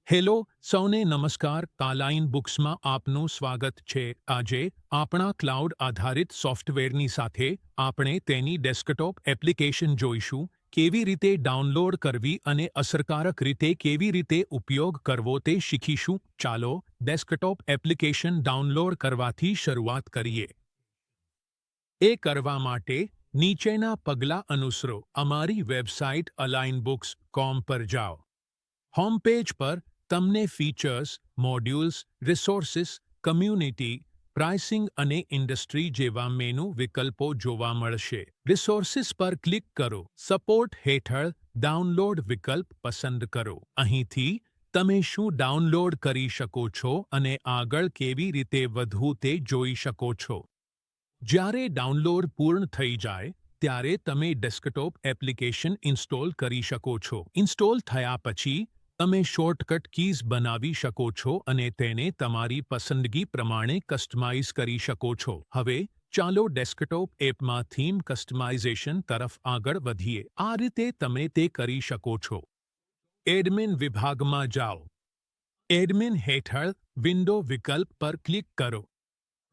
Hello સૌને નમસ્કાર કાલાઇન બુક્સમાં આપનું સ્વાગત છે આજે આપણા ક્લાઉડ આધારિત સોફ્ટવેરની સાથે આપણે તેની ડેસ્કટોપ એપ્લિકેશન જોઈશું કેવી રીતે ડાઉનલોડ કરવી અને અસરકારક રીતે કેવી રીતે ઉપયોગ કરવો તે શીખીશું ચાલો ડેસ્કટોપ એપ્લિકેશન ડાઉનલોડ કરવાથી શરૂઆત કરીએ એ કરવા માટે નીચેના પગલાં અનુસરો અમારી વેબસાઇટ alignbooks.com પર જાઓ હોમ પેજ પર તમને features, modules, resources, community, pricing અને ઇન્ડસ્ટ્રી જેવા મેનુ વિકલ્પો જોવા મળશે. રિસોર્સિસ પર ક્લિક કરો. સપોર્ટ હેઠળ ડાઉનલોડ વિકલ્પ પસંદ કરો. અહીંથી તમે શું ડાઉનલોડ કરી શકો છો અને આગળ કેવી રીતે વધવું તે જોઈ શકો છો. જ્યારે ડાઉનલોડ પૂર્ણ થઈ જાય ત્યારે તમે ડેસ્કટોપ એપ્લિકેશન ઇન્સ્ટોલ કરી શકો છો. ઇન્સ્ટોલ થયા પછી તમે શોર્ટકટ કીઝ બનાવી શકો છો અને તેને તમારી પસંદગી પ્રમાણે કસ્ટમાઇઝ કરી શકો છો. હવે ચાલો ડેસ્કટોપ એપમાં થીમ કસ્ટમાઇઝેશન તરફ આગળ વધીએ. આ રીતે તમે તે કરી શકો છો. એડમિન વિભાગમાં જાઓ. એડમિન હેઠળ વિન્ડો વિકલ્પ પર ક્લિક કરો.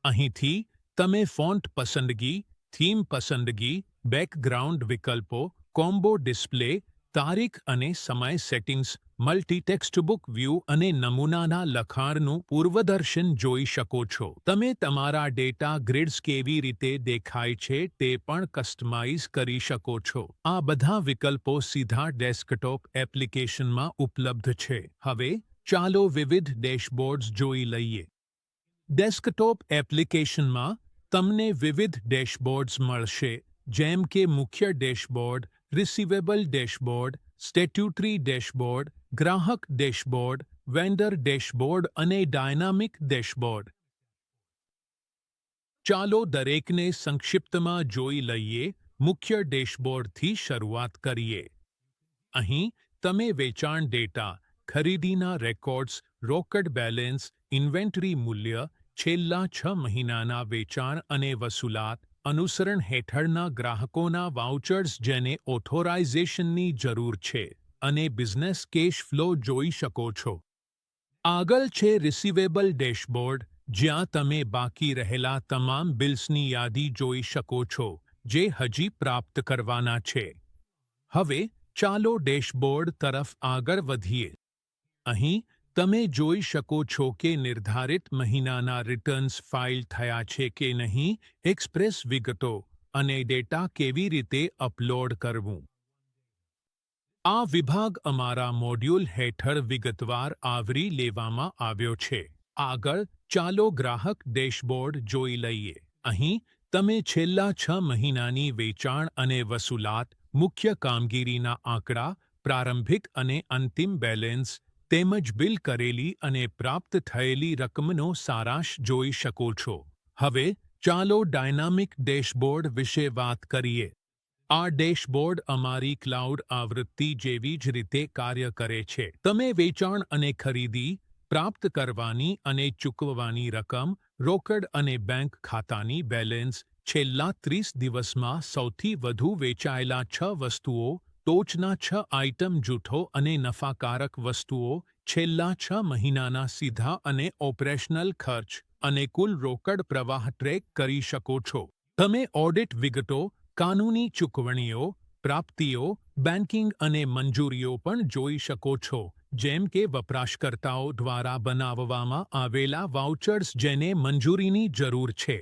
અહીંથી તમે ફોન્ટ પસંદગી, થીમ પસંદગી, બેકગ્રાઉન્ડ વિકલ્પો, કોમ્બો ડિસ્પ્લે, તારીખ અને સમય સેટિંગ્સ, મલ્ટી ટેક્સ્ટબુક વ્યૂ અને નમૂનાના લખાણનું પૂર્વદર્શન જોઈ શકો છો. તમે તમારા ડેટા ગ્રિડ્સ કેવી રીતે દેખાય છે તે પણ કસ્ટમાઇઝ કરી શકો છો. આ બધા વિકલ્પો સીધા ડેસ્કટોપ એપ્લિકેશનમાં ઉપલબ્ધ છે. હવે ચાલો વિવિધ ડેશબોર્ડ્સ જોઈ લઈએ. ડેસ્કટોપ એપ્લિકેશનમાં તમને વિવિધ ડેશબોર્ડ્સ મળશે જેમ કે મુખ્ય ડેશબોર્ડ, રિસીવેબલ ડેશબોર્ડ, સ્ટેટ્યુટરી ડેશબોર્ડ, ગ્રાહક ડેશબોર્ડ, વેન્ડર ડેશબોર્ડ અને ડાયનામિક ડેશબોર્ડ. ચાલો દરેકને સંક્ષિપ્તમાં જોઈ લઈએ. મુખ્ય ડેશબોર્ડથી શરૂઆત કરીએ. અહીં તમે વેચાણ ડેટા, ખરીદીના રેકોર્ડ્સ, રોકડ બેલેન્સ, ઇન્વેન્ટરી મૂલ્ય, છેલ્લા 6 મહિનાના વેચાણ અને વસૂલાત, અનુસરણ હેઠળના ગ્રાહકોના વાઉચર્સ જેને ઓથોરાઇઝેશનની જરૂર છે અને બિઝનેસ કેશ ફ્લો જોઈ શકો છો. આગળ છે રિસીવેબલ ડેશબોર્ડ જ્યાં તમે બાકી રહેલા તમામ બિલ્સની યાદી જોઈ શકો છો જે હજી પ્રાપ્ત કરવાના છે. હવે ચાલો ડેશબોર્ડ તરફ આગળ વધીએ. અહીં તમે જોઈ શકો છો કે નિર્ધારિત મહિનાના રિટર્ન્સ ફાઇલ થયા છે કે નહીં, એક્સપ્રેસ વિગતો અને ડેટા કેવી રીતે અપલોડ કરવું. આ વિભાગ અમારા મોડ્યુલ હેઠળ વિગતવાર આવરી લેવામાં આવ્યો છે. આગળ ચાલો ગ્રાહક ડેશબોર્ડ જોઈ લઈએ. અહીં તમે છેલ્લા 6 મહિનાની વેચાણ અને વસૂલાત, મુખ્ય કામગીરીના આંકડા, પ્રારંભિક અને અંતિમ બેલેન્સ તેમજ બિલ કરેલી અને પ્રાપ્ત થયેલી રકમનો સારાંશ જોઈ શકો છો. હવે ચાલો ડાયનામિક ડેશબોર્ડ વિશે વાત કરીએ. આ ડેશબોર્ડ અમારી ક્લાઉડ આવૃત્તિ જેવી જ રીતે કાર્ય કરે છે. તમે વેચાણ અને ખરીદી, પ્રાપ્ત કરવાની અને ચૂકવવાની રકમ, રોકડ અને બેંક ખાતાની બેલેન્સ, છેલ્લા 30 દિવસમાં સૌથી વધુ વેચાયેલા 6 વસ્તુઓ, ટોચના 6 આઇટમ જૂથો અને નફાકારક વસ્તુઓ, છેલ્લા 6 મહિનાના સીધા અને ઓપરેશનલ ખર્ચ અને કુલ રોકડ પ્રવાહ ટ્રેક કરી શકો છો. તમે ઓડિટ વિગતો, કાનૂની ચૂકવણીઓ, પ્રાપ્તિઓ, બેન્કિંગ અને મંજૂરીઓ પણ જોઈ શકો છો જેમ કે વપરાશકર્તાઓ દ્વારા બનાવવામાં આવેલા વાઉચર્સ જેને મંજૂરીની જરૂર છે.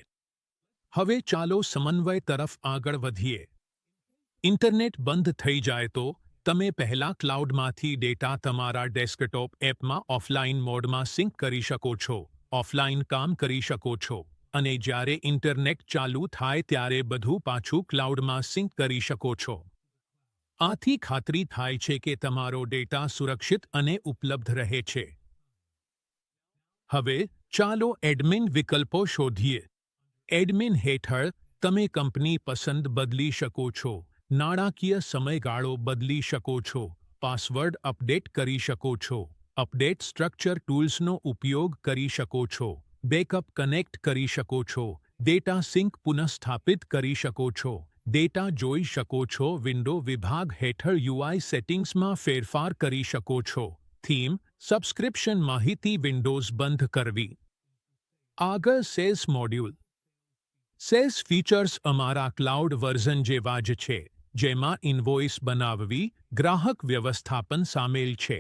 હવે ચાલો સમન્વય તરફ આગળ વધીએ. ઇન્ટરનેટ બંધ થઈ જાય તો તમે પહેલા ક્લાઉડમાંથી ડેટા તમારા ડેસ્કટોપ એપમાં ઓફલાઇન મોડમાં સિંક કરી શકો છો, ઓફલાઇન કામ કરી શકો છો અને જ્યારે ઇન્ટરનેટ ચાલુ થાય ત્યારે બધું પાછું ક્લાઉડમાં સિંક કરી શકો છો. આથી ખાતરી થાય છે કે તમારો ડેટા સુરક્ષિત અને ઉપલબ્ધ રહે છે. હવે ચાલો એડમિન વિકલ્પો શોધીએ. એડમિન હેઠળ તમે કંપની પસંદ બદલી શકો છો, નાણાકીય સમયગાળો બદલી શકો છો, પાસવર્ડ અપડેટ કરી શકો છો, અપડેટ સ્ટ્રક્ચર ટૂલ્સનો ઉપયોગ કરી શકો છો, બેકઅપ કનેક્ટ કરી શકો છો, ડેટા સિંક પુનઃસ્થાપિત કરી શકો છો, ડેટા જોઈ શકો છો. વિન્ડો વિભાગ હેઠળ UI સેટિંગ્સમાં ફેરફાર કરી શકો છો. થીમ સબસ્ક્રિપ્શન માહિતી વિન્ડોઝ બંધ કરવી. આગળ સેલ્સ મોડ્યુલ. સેલ્સ ફીચર્સ અમારા ક્લાઉડ વર્ઝન જેવા જ છે, જેમાં ઇનવોઇસ બનાવવી, ગ્રાહક વ્યવસ્થાપન સામેલ છે.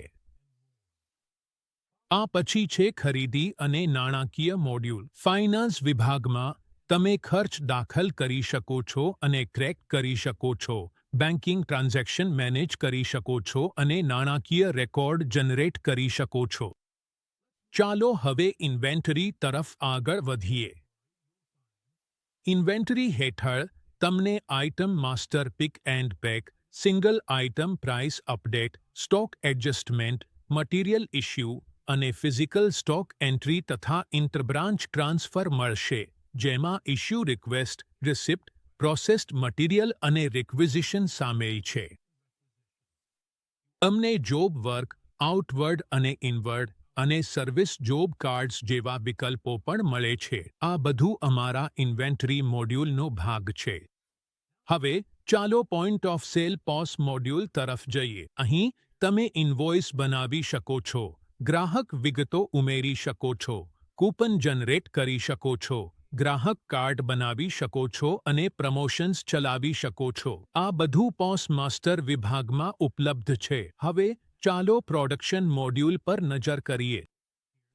આ પછી છે ખરીદી અને નાણાકીય મોડ્યુલ. ફાઇનાન્સ વિભાગમાં તમે ખર્ચ દાખલ કરી શકો છો અને ક્રેક કરી શકો છો, બેન્કિંગ ટ્રાન્ઝેક્શન મેનેજ કરી શકો છો અને નાણાકીય રેકોર્ડ જનરેટ કરી શકો છો. ચાલો હવે ઇન્વેન્ટરી તરફ આગળ વધીએ. ઇન્વેન્ટરી હેઠળ તમને item master pick and pack, single item price update, stock adjustment, material issue અને ફિઝિકલ સ્ટોક એન્ટ્રી તથા ઇન્ટરબ્રાન્ચ ટ્રાન્સફર મળશે, જેમાં issue request, receipt, processed material અને રિક્વિઝિશન સામેલ છે. તમને જોબ વર્ક, આઉટવર્ડ અને ઇનવર્ડ અને સર્વિસ જોબ કાર્ડ્સ જેવા વિકલ્પો પણ મળે છે. આ બધું અમારા ઇન્વેન્ટરી મોડ્યુલનો ભાગ છે. હવે ચાલો પોઈન્ટ ઓફ સેલ પોસ મોડ્યુલ તરફ જઈએ. અહીં તમે ઇનવોઇસ બનાવી શકો છો, ગ્રાહક વિગતો ઉમેરી શકો છો, કૂપન જનરેટ કરી શકો છો, ગ્રાહક કાર્ડ બનાવી શકો છો અને પ્રમોશન્સ ચલાવી શકો છો. આ બધું પોસ માસ્ટર વિભાગમાં ઉપલબ્ધ છે. હવે ચાલો પ્રોડક્શન મોડ્યુલ પર નજર કરીએ.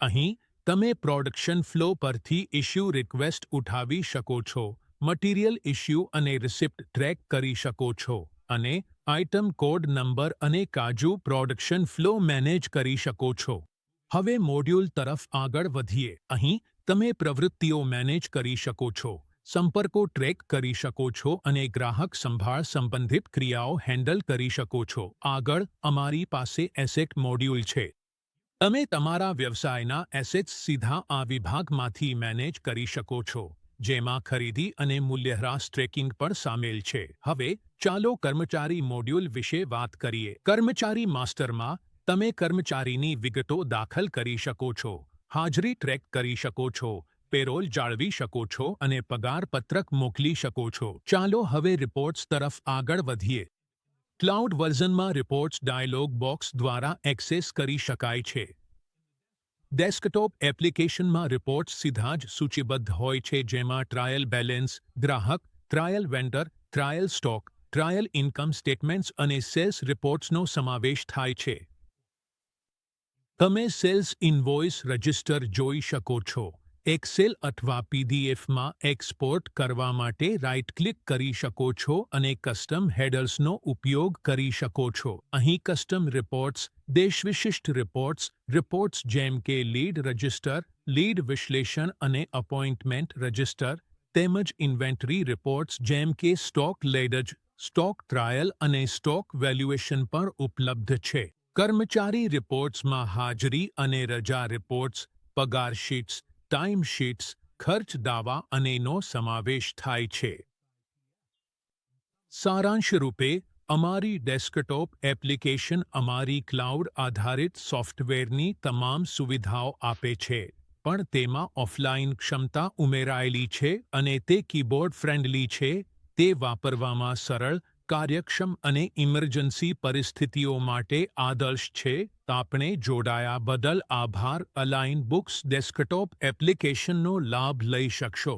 અહીં તમે પ્રોડક્શન ફ્લો પરથી ઇશ્યુ રિક્વેસ્ટ ઉઠાવી શકો છો, મટીરિયલ ઇશ્યુ અને રિસિપ્ટ ટ્રેક કરી શકો છો અને આઇટમ કોડ નંબર અને કાજુ પ્રોડક્શન ફ્લો મેનેજ કરી શકો છો. હવે મોડ્યુલ તરફ આગળ વધીએ. અહીં તમે પ્રવૃત્તિઓ મેનેજ કરી શકો છો, સંપર્કો ટ્રેક કરી શકો છો અને ગ્રાહક સંભાળ સંબંધિત ક્રિયાઓ હેન્ડલ કરી શકો છો. આગળ અમારી પાસે એસેટ મોડ્યુલ છે. તમે તમારા વ્યવસાયના એસેટ્સ સીધા આ વિભાગમાંથી મેનેજ કરી શકો છો, જેમાં ખરીદી અને મૂલ્યહ્રાસ ટ્રેકિંગ પણ સામેલ છે. હવે ચાલો કર્મચારી મોડ્યુલ વિશે વાત કરીએ. કર્મચારી માસ્ટરમાં તમે કર્મચારીની વિગતો દાખલ કરી શકો છો, હાજરી ટ્રેક કરી શકો છો, પેરોલ જાળવી શકો છો અને પગાર પત્રક મોકલી શકો છો. ચાલો હવે રિપોર્ટ્સ તરફ આગળ વધીએ. ક્લાઉડ વર્ઝનમાં રિપોર્ટ્સ ડાયલોગ બોક્સ દ્વારા એક્સેસ કરી શકાય છે. ડેસ્કટોપ એપ્લિકેશનમાં રિપોર્ટ્સ સીધા જ સૂચિબદ્ધ હોય છે, જેમાં ટ્રાયલ બેલેન્સ, ગ્રાહક, trial vendor, trial stock, trial income statements અને સેલ્સ રિપોર્ટ્સનો સમાવેશ થાય છે. તમે સેલ્સ ઇનવોઇસ રજિસ્ટર જોઈ શકો છો. એક્સેલ અથવા પીડીએફમાં એક્સપોર્ટ કરવા માટે રાઇટ ક્લિક કરી શકો છો અને કસ્ટમ હેડર્સનો ઉપયોગ કરી શકો છો. અહીં કસ્ટમ રિપોર્ટ્સ, દેશવિશિષ્ટ રિપોર્ટ્સ, રિપોર્ટ્સ જેમ કે લીડ રજિસ્ટર, લીડ વિશ્લેષણ અને અપોઇન્ટમેન્ટ રજિસ્ટર, તેમજ ઇન્વેન્ટરી રિપોર્ટ્સ જેમ કે સ્ટોક લેડજ, સ્ટોક ટ્રાયલ અને સ્ટોક વેલ્યુએશન પણ ઉપલબ્ધ છે. કર્મચારી રિપોર્ટ્સમાં હાજરી અને રજા રિપોર્ટ્સ, પગાર શીટ્સ, ટાઈમ શીટ્સ, ખર્ચ દાવા અનેનો સમાવેશ થાય છે. સારાંશ રૂપે, અમારી ડેસ્કટોપ એપ્લિકેશન અમારી ક્લાઉડ આધારિત સોફ્ટવેરની તમામ સુવિધાઓ આપે છે, પણ તેમાં ઓફલાઇન ક્ષમતા ઉમેરાયેલી છે અને તે કીબોર્ડ ફ્રેન્ડલી છે. તે વાપરવામાં સરળ, કાર્યક્ષમ અને ઇમરજન્સી પરિસ્થિતિઓ માટે આદર્શ છે. આપણે જોડાયા બદલ આભાર. અલાઇન બુક્સ ડેસ્કટોપ એપ્લિકેશનનો લાભ લઈ શકશો.